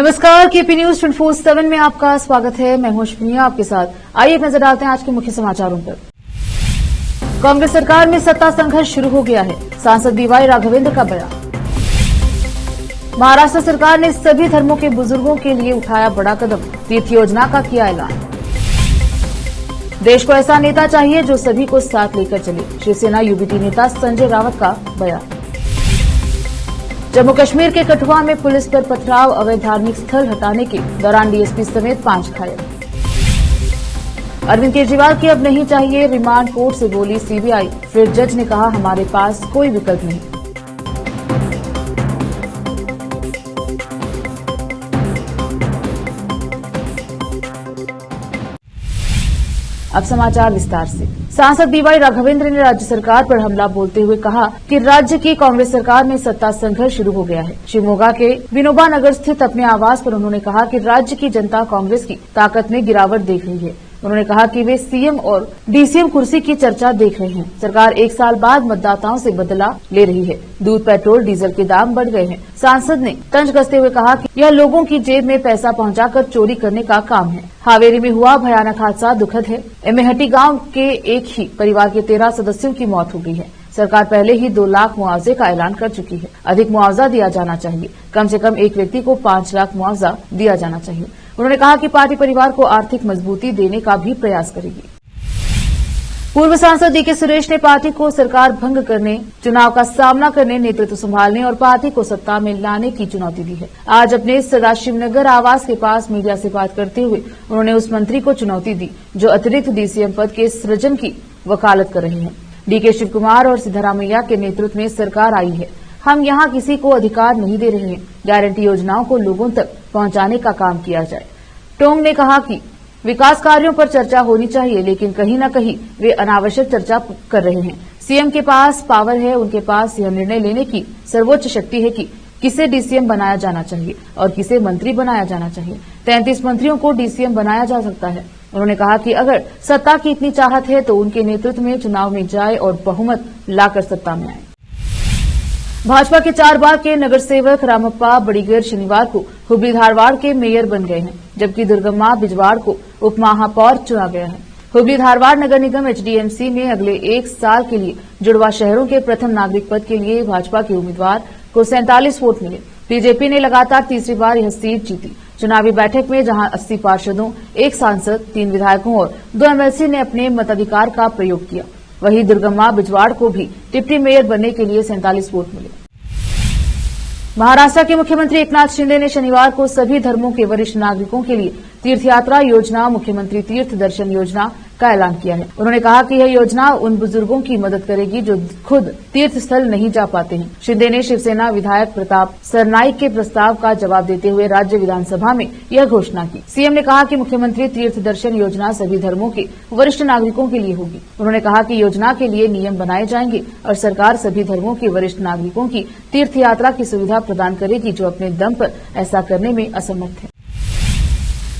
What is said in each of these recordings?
नमस्कार, KP news 24/7 में आपका स्वागत है। मैं हूं अश्विनिया आपके साथ। आइए एक नजर डालते हैं आज के मुख्य समाचारों पर। कांग्रेस सरकार में सत्ता संघर्ष शुरू हो गया है, सांसद बीवाई राघवेंद्र का बयान। महाराष्ट्र सरकार ने सभी धर्मों के बुजुर्गों के लिए उठाया बड़ा कदम, तीर्थ योजना का किया ऐलान। देश को ऐसा नेता चाहिए जो सभी को साथ लेकर चले, शिवसेना यूबीटी नेता संजय रावत का बयान। जम्मू कश्मीर के कठुआ में पुलिस पर पथराव, अवैध धार्मिक स्थल हटाने के दौरान डीएसपी समेत 5 घायल। अरविंद केजरीवाल की अब नहीं चाहिए रिमांड, कोर्ट से बोली सीबीआई, फिर जज ने कहा हमारे पास कोई विकल्प नहीं। अब समाचार विस्तार से। सांसद बीवाई राघवेंद्र ने राज्य सरकार पर हमला बोलते हुए कहा कि राज्य की कांग्रेस सरकार में सत्ता संघर्ष शुरू हो गया है। शिवमोगा के विनोबा नगर स्थित अपने आवास पर उन्होंने कहा कि राज्य की जनता कांग्रेस की ताकत में गिरावट देख रही है। उन्होंने कहा कि वे सीएम और डीसीएम कुर्सी की चर्चा देख रहे हैं। सरकार 1 साल बाद मतदाताओं से बदला ले रही है। दूध, पेट्रोल, डीजल के दाम बढ़ गए हैं। सांसद ने तंज कसते हुए कहा कि यह लोगों की जेब में पैसा पहुंचाकर चोरी करने का काम है। हावेरी में हुआ भयानक हादसा दुखद है। एमेहटी गांव के एक ही परिवार के 13 सदस्यों की मौत हो गई है। सरकार पहले ही 2 लाख मुआवजे का ऐलान कर चुकी है। अधिक मुआवजा दिया जाना चाहिए। कम से कम एक व्यक्ति को 5 लाख मुआवजा दिया जाना चाहिए। उन्होंने कहा कि पार्टी परिवार को आर्थिक मजबूती देने का भी प्रयास करेगी। पूर्व सांसद डीके सुरेश ने पार्टी को सरकार भंग करने, चुनाव का सामना करने, नेतृत्व संभालने और पार्टी को सत्ता में लाने की चुनौती दी है। आज अपने सदाशिवनगर आवास के पास मीडिया से बात करते हुए उन्होंने उस मंत्री को चुनौती दी जो अतिरिक्त डीसीएम पद के सृजन की वकालत कर रहे हैं। डीके शिवकुमार और सिद्धारामैया के नेतृत्व में सरकार आई है। हम यहाँ किसी को अधिकार नहीं दे रहे हैं। गारंटी योजनाओं को लोगों तक पहुंचाने का काम किया जाए। टोंग ने कहा कि विकास कार्यों पर चर्चा होनी चाहिए, लेकिन कहीं न कहीं वे अनावश्यक चर्चा कर रहे हैं। सीएम के पास पावर है, उनके पास यह निर्णय लेने की सर्वोच्च शक्ति है कि किसे डीसीएम बनाया जाना चाहिए और किसे मंत्री बनाया जाना चाहिए। 33 मंत्रियों को डीसीएम बनाया जा सकता है। उन्होंने कहा कि अगर सत्ता की इतनी चाहत है तो उनके नेतृत्व में चुनाव में जाए और बहुमत लाकर सत्ता में आए। भाजपा के 4 बार के नगर सेवक रामप्पा बड़ीगर शनिवार को हुबली धारवाड़ के मेयर बन गए हैं, जबकि दुर्गम्मा बिजवाड़ को उप महापौर चुना गया है। हुबली धारवाड़ नगर निगम एचडीएमसी में अगले 1 साल के लिए जुड़वा शहरों के प्रथम नागरिक पद के लिए भाजपा के उम्मीदवार को 47 वोट मिले। बीजेपी ने लगातार तीसरी बार यह सीट जीती। चुनावी बैठक में जहां 80 पार्षदों, 1 सांसद, 3 विधायकों और 2 एमएलसी ने अपने मताधिकार का प्रयोग किया, वहीं दुर्गम्मा बिजवाड़ को भी डिप्टी मेयर बनने के लिए 47 वोट मिले। महाराष्ट्र के मुख्यमंत्री एकनाथ शिंदे ने शनिवार को सभी धर्मों के वरिष्ठ नागरिकों के लिए तीर्थयात्रा योजना, मुख्यमंत्री तीर्थ दर्शन योजना का ऐलान किया है। उन्होंने कहा कि यह योजना उन बुजुर्गों की मदद करेगी जो खुद तीर्थ स्थल नहीं जा पाते हैं। शिंदे ने शिवसेना विधायक प्रताप सरनाईक के प्रस्ताव का जवाब देते हुए राज्य विधानसभा में यह घोषणा की। सीएम ने कहा कि मुख्यमंत्री तीर्थ दर्शन योजना सभी धर्मों के वरिष्ठ नागरिकों के लिए होगी। उन्होंने कहा कि योजना के लिए नियम बनाए जाएंगे और सरकार सभी धर्मों के वरिष्ठ नागरिकों की तीर्थ यात्रा की सुविधा प्रदान करेगी जो अपने दम पर ऐसा करने में असमर्थ है।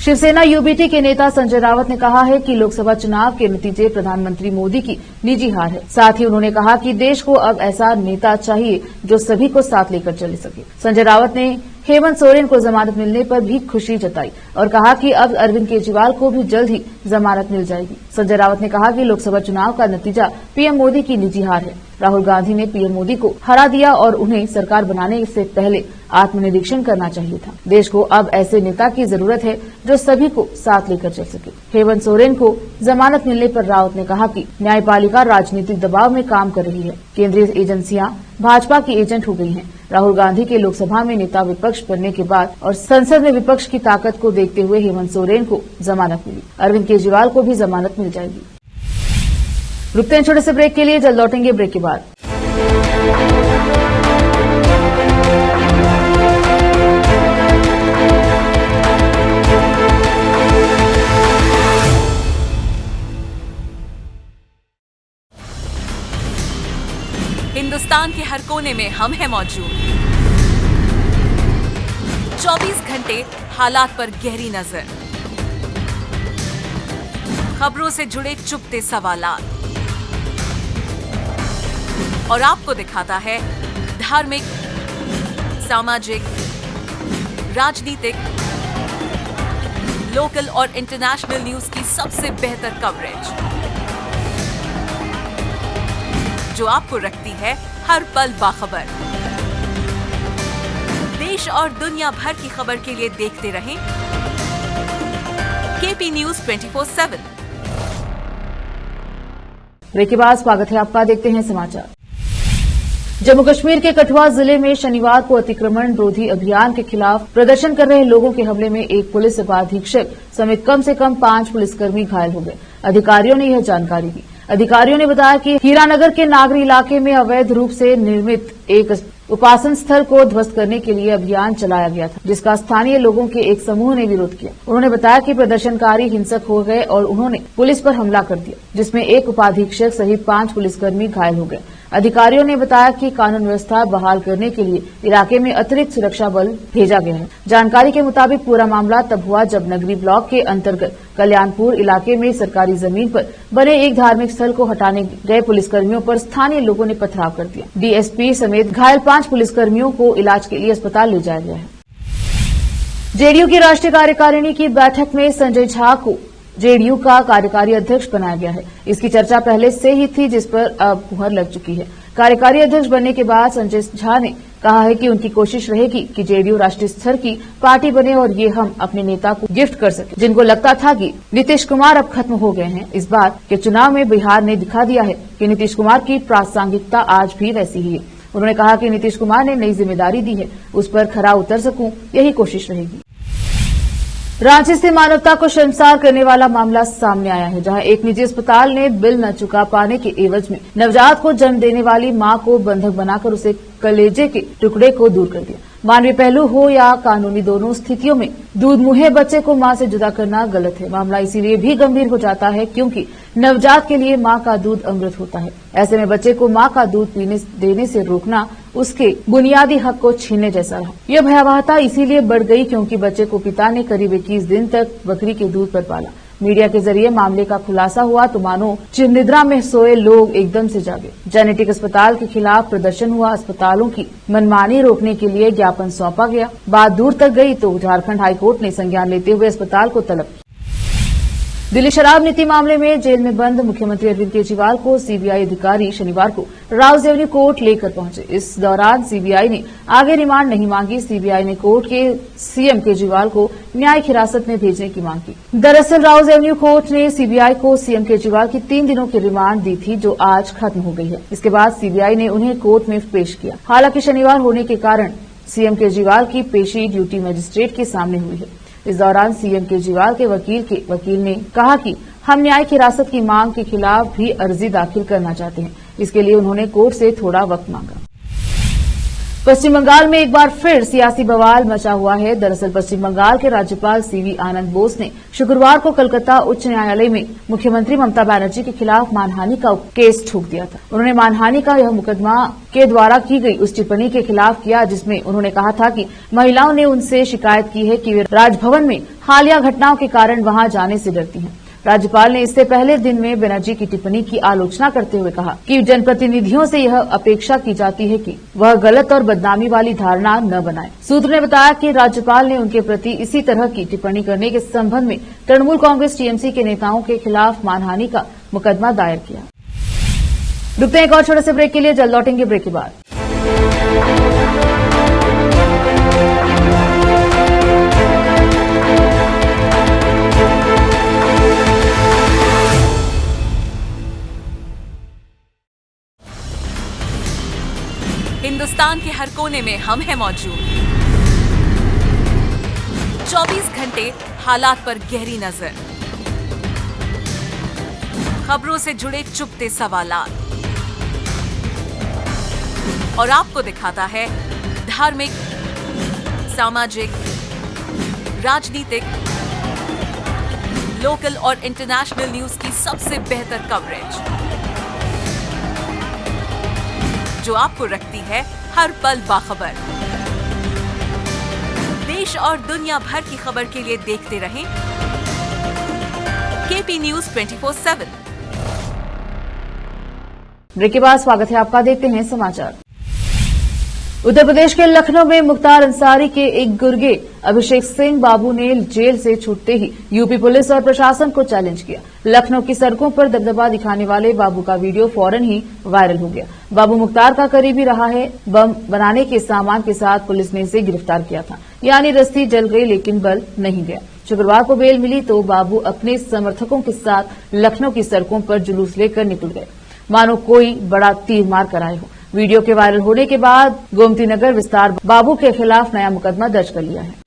शिवसेना यूबीटी के नेता संजय रावत ने कहा है कि लोकसभा चुनाव के नतीजे प्रधानमंत्री मोदी की निजी हार है। साथ ही उन्होंने कहा कि देश को अब ऐसा नेता चाहिए जो सभी को साथ लेकर चल सके। संजय रावत ने हेमंत सोरेन को जमानत मिलने पर भी खुशी जताई और कहा कि अब अरविंद केजरीवाल को भी जल्द ही जमानत मिल जाएगी। संजय रावत ने कहा कि लोकसभा चुनाव का नतीजा पीएम मोदी की निजी हार है। राहुल गांधी ने पीएम मोदी को हरा दिया और उन्हें सरकार बनाने से पहले आत्मनिरीक्षण करना चाहिए था। देश को अब ऐसे नेता की जरूरत है जो सभी को साथ लेकर चल सके। हेमंत सोरेन को जमानत मिलने पर रावत ने कहा कि न्यायपालिका राजनीतिक दबाव में काम कर रही है। केंद्रीय एजेंसियां भाजपा की एजेंट हो गई हैं। राहुल गांधी के लोकसभा में नेता विपक्ष बनने के बाद और संसद में विपक्ष की ताकत को देखते हुए हेमंत सोरेन को जमानत मिली। अरविंद केजरीवाल को भी जमानत मिल जाएगी। रुकते हैं छोटे से ब्रेक के लिए, जल्द लौटेंगे ब्रेक के बाद। हिंदुस्तान के हर कोने में हम हैं मौजूद। 24 घंटे हालात पर गहरी नजर, खबरों से जुड़े चुपते सवालात और आपको दिखाता है धार्मिक, सामाजिक, राजनीतिक, लोकल और इंटरनेशनल न्यूज की सबसे बेहतर कवरेज जो आपको रखती है हर पल बाखबर। देश और दुनिया भर की खबर के लिए देखते रहें केपी न्यूज 24/7। ब्रेक के बाद स्वागत है आपका। देखते हैं समाचार। जम्मू कश्मीर के कठुआ जिले में शनिवार को अतिक्रमण रोधी अभियान के खिलाफ प्रदर्शन कर रहे लोगों के हमले में एक पुलिस उपाधीक्षक समेत कम से कम 5 पुलिसकर्मी घायल हो गए। अधिकारियों ने यह जानकारी दी। अधिकारियों ने बताया कि हीरानगर के नागरी इलाके में अवैध रूप से निर्मित एक उपासन स्थल को ध्वस्त करने के लिए अभियान चलाया गया था, जिसका स्थानीय लोगों के एक समूह ने विरोध किया। उन्होंने बताया कि प्रदर्शनकारी हिंसक हो गए और उन्होंने पुलिस पर हमला कर दिया, जिसमें एक उपाधीक्षक सहित 5 पुलिसकर्मी घायल हो गए। अधिकारियों ने बताया कि कानून व्यवस्था बहाल करने के लिए इलाके में अतिरिक्त सुरक्षा बल भेजा गया है। जानकारी के मुताबिक पूरा मामला तब हुआ जब नगरी ब्लॉक के अंतर्गत कल्याणपुर इलाके में सरकारी जमीन पर बने एक धार्मिक स्थल को हटाने गए पुलिसकर्मियों पर स्थानीय लोगों ने पथराव कर दिया। डीएसपी समेत घायल 5 पुलिसकर्मियों को इलाज के लिए अस्पताल ले जाया गया है। जेडीयू की राष्ट्रीय कार्यकारिणी की बैठक में संजय झा को जेडीयू का कार्यकारी अध्यक्ष बनाया गया है। इसकी चर्चा पहले से ही थी, जिस पर अब मुहर लग चुकी है। कार्यकारी अध्यक्ष बनने के बाद संजय झा ने कहा है कि उनकी कोशिश रहेगी कि जेडीयू राष्ट्रीय स्तर की पार्टी बने और ये हम अपने नेता को गिफ्ट कर सके। जिनको लगता था कि नीतीश कुमार अब खत्म हो गए हैं, इस बार के चुनाव में बिहार ने दिखा दिया है कि नीतीश कुमार की प्रासंगिकता आज भी वैसी ही है। उन्होंने कहा कि नीतीश कुमार ने नई जिम्मेदारी दी है, उस पर खरा उतर सकूं, यही कोशिश रहेगी। रांची से मानवता को शर्मसार करने वाला मामला सामने आया है, जहां एक निजी अस्पताल ने बिल न चुका पाने के एवज में नवजात को जन्म देने वाली मां को बंधक बनाकर उसे कलेजे के टुकड़े को दूर कर दिया। मानवीय पहलू हो या कानूनी, दोनों स्थितियों में दूध मुहे बच्चे को मां से जुदा करना गलत है। मामला इसीलिए भी गंभीर हो जाता है क्योंकि नवजात के लिए मां का दूध अमृत होता है। ऐसे में बच्चे को मां का दूध देने से रोकना उसके बुनियादी हक को छीनने जैसा रहा। यह भयावहता इसीलिए बढ़ गई क्योंकि बच्चे को पिता ने करीब 21 दिन तक बकरी के दूध पर पाला। मीडिया के जरिए मामले का खुलासा हुआ तो मानो चिरनिद्रा में सोए लोग एकदम से जागे। जेनेटिक अस्पताल के खिलाफ प्रदर्शन हुआ। अस्पतालों की मनमानी रोकने के लिए ज्ञापन सौंपा गया। बात दूर तक गई तो झारखंड हाईकोर्ट ने संज्ञान लेते हुए अस्पताल को तलब किया। दिल्ली शराब नीति मामले में जेल में बंद मुख्यमंत्री अरविंद केजरीवाल को सीबीआई अधिकारी शनिवार को राउज एवेन्यू कोर्ट लेकर पहुंचे। इस दौरान सीबीआई ने आगे रिमांड नहीं मांगी। सीबीआई ने कोर्ट के सीएम केजरीवाल को न्यायिक हिरासत में भेजने की मांग की। दरअसल राउज एवेन्यू कोर्ट ने सीबीआई को सीएम केजरीवाल की 3 दिनों की रिमांड दी थी, जो आज खत्म हो गई है। इसके बाद सीबीआई ने उन्हें कोर्ट में पेश किया। हालांकि शनिवार होने के कारण सीएम केजरीवाल की पेशी ड्यूटी मजिस्ट्रेट के सामने हुई है। इस दौरान सीएम केजरीवाल के वकील ने कहा कि हम न्यायिक हिरासत की मांग के खिलाफ भी अर्जी दाखिल करना चाहते हैं। इसके लिए उन्होंने कोर्ट से थोड़ा वक्त मांगा। पश्चिम बंगाल में एक बार फिर सियासी बवाल मचा हुआ है। दरअसल पश्चिम बंगाल के राज्यपाल सीवी आनंद बोस ने शुक्रवार को कलकत्ता उच्च न्यायालय में मुख्यमंत्री ममता बनर्जी के खिलाफ मानहानि का केस ठोक दिया था। उन्होंने मानहानि का यह मुकदमा के द्वारा की गई उस टिप्पणी के खिलाफ किया, जिसमें उन्होंने कहा था कि महिलाओं ने उनसे शिकायत की है कि वे राजभवन में हालिया घटनाओं के कारण वहां जाने से डरती हैं। राज्यपाल ने इससे पहले दिन में बनर्जी की टिप्पणी की आलोचना करते हुए कहा कि जनप्रतिनिधियों से यह अपेक्षा की जाती है कि वह गलत और बदनामी वाली धारणा न बनाएं। सूत्र ने बताया कि राज्यपाल ने उनके प्रति इसी तरह की टिप्पणी करने के संबंध में तृणमूल कांग्रेस टीएमसी के नेताओं के खिलाफ मानहानि का मुकदमा दायर किया। रुकते हैं एक और छोटे से ब्रेक के लिए, जल्द लौटेंगे ब्रेक के बाद। हिंदुस्तान के हर कोने में हम हैं मौजूद। 24 घंटे हालात पर गहरी नजर, खबरों से जुड़े चुपते सवालात और आपको दिखाता है धार्मिक, सामाजिक, राजनीतिक, लोकल और इंटरनेशनल न्यूज की सबसे बेहतर कवरेज जो आपको रखती है हर पल बाखबर। देश और दुनिया भर की खबर के लिए देखते रहें केपी न्यूज 24/7। ब्रेक के बाद स्वागत है आपका। देखते हैं समाचार। उत्तर प्रदेश के लखनऊ में मुख्तार अंसारी के एक गुर्गे अभिषेक सिंह बाबू ने जेल से छूटते ही यूपी पुलिस और प्रशासन को चैलेंज किया। लखनऊ की सड़कों पर दबदबा दिखाने वाले बाबू का वीडियो फौरन ही वायरल हो गया। बाबू मुख्तार का करीबी रहा है। बम बनाने के सामान के साथ पुलिस ने इसे गिरफ्तार किया था, यानी रस्सी जल गई लेकिन बल नहीं गया। शुक्रवार को बेल मिली तो बाबू अपने समर्थकों के साथ लखनऊ की सड़कों पर जुलूस लेकर निकल गए, मानो कोई बड़ा तीर मार कर आए हो। वीडियो के वायरल होने के बाद गोमती नगर विस्तार बाबू के खिलाफ नया मुकदमा दर्ज कर लिया है।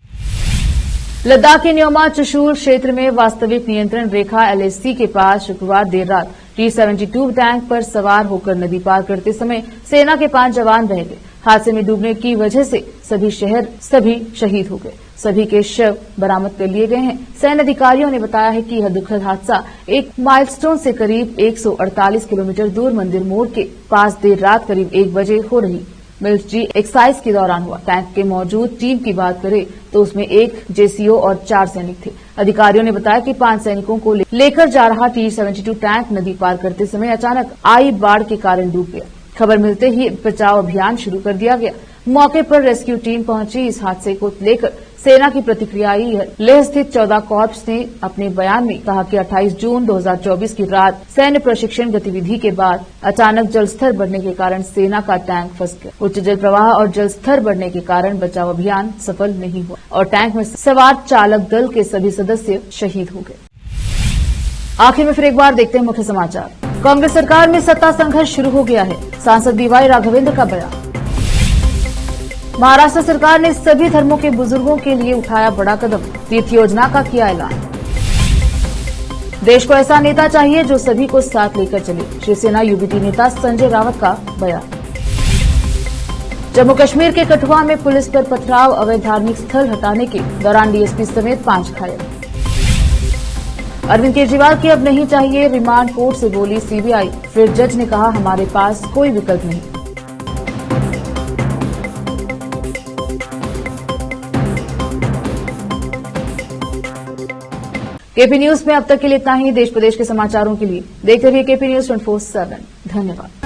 लद्दाख के न्योमा चुशूल क्षेत्र में वास्तविक नियंत्रण रेखा LAC के पास शुक्रवार देर रात T-72 टैंक पर सवार होकर नदी पार करते समय सेना के 5 जवान बह गए। हादसे में डूबने की वजह से सभी शहीद हो गए। सभी के शव बरामद कर लिए गए हैं। सैन्य अधिकारियों ने बताया है कि यह दुखद हादसा एक माइलस्टोन से करीब 148 किलोमीटर दूर मंदिर मोड़ के पास देर रात करीब 1 बजे हो रही मिलिट्री एक्सरसाइज के दौरान हुआ। टैंक के मौजूद टीम की बात करें तो उसमें 1 JCO और 4 सैनिक थे। अधिकारियों ने बताया कि 5 सैनिकों को लेकर जा रहा T-72 टैंक नदी पार करते समय अचानक आई बाढ़ के कारण डूब गया। खबर मिलते ही बचाव अभियान शुरू कर दिया गया। मौके पर रेस्क्यू टीम पहुंची। इस हादसे को लेकर सेना की प्रतिक्रिया आई है। लेह स्थित 14 कॉर्प्स ने अपने बयान में कहा कि 28 जून 2024 की रात सैन्य प्रशिक्षण गतिविधि के बाद अचानक जलस्तर बढ़ने के कारण सेना का टैंक फंस गया। उच्च जल प्रवाह और जलस्तर बढ़ने के कारण बचाव अभियान सफल नहीं हुआ और टैंक में सवार चालक दल के सभी सदस्य शहीद हो गए। आखिर में फिर एक बार देखते हैं मुख्य समाचार। कांग्रेस सरकार में सत्ता संघर्ष शुरू हो गया है, सांसद DY राघवेंद्र का बयान। महाराष्ट्र सरकार ने सभी धर्मों के बुजुर्गों के लिए उठाया बड़ा कदम, तीर्थ योजना का किया ऐलान। देश को ऐसा नेता चाहिए जो सभी को साथ लेकर चले, शिवसेना UBT नेता संजय रावत का बयान। जम्मू कश्मीर के कठुआ में पुलिस पर पथराव, अवैध धार्मिक स्थल हटाने के दौरान DSP समेत 5 घायल। अरविंद केजरीवाल की अब नहीं चाहिए रिमांड, कोर्ट से बोली CBI, फिर जज ने कहा हमारे पास कोई विकल्प नहीं। KP न्यूज में अब तक के लिए इतना ही। देश प्रदेश के समाचारों के लिए देखते रहिए KP News 24/7। धन्यवाद।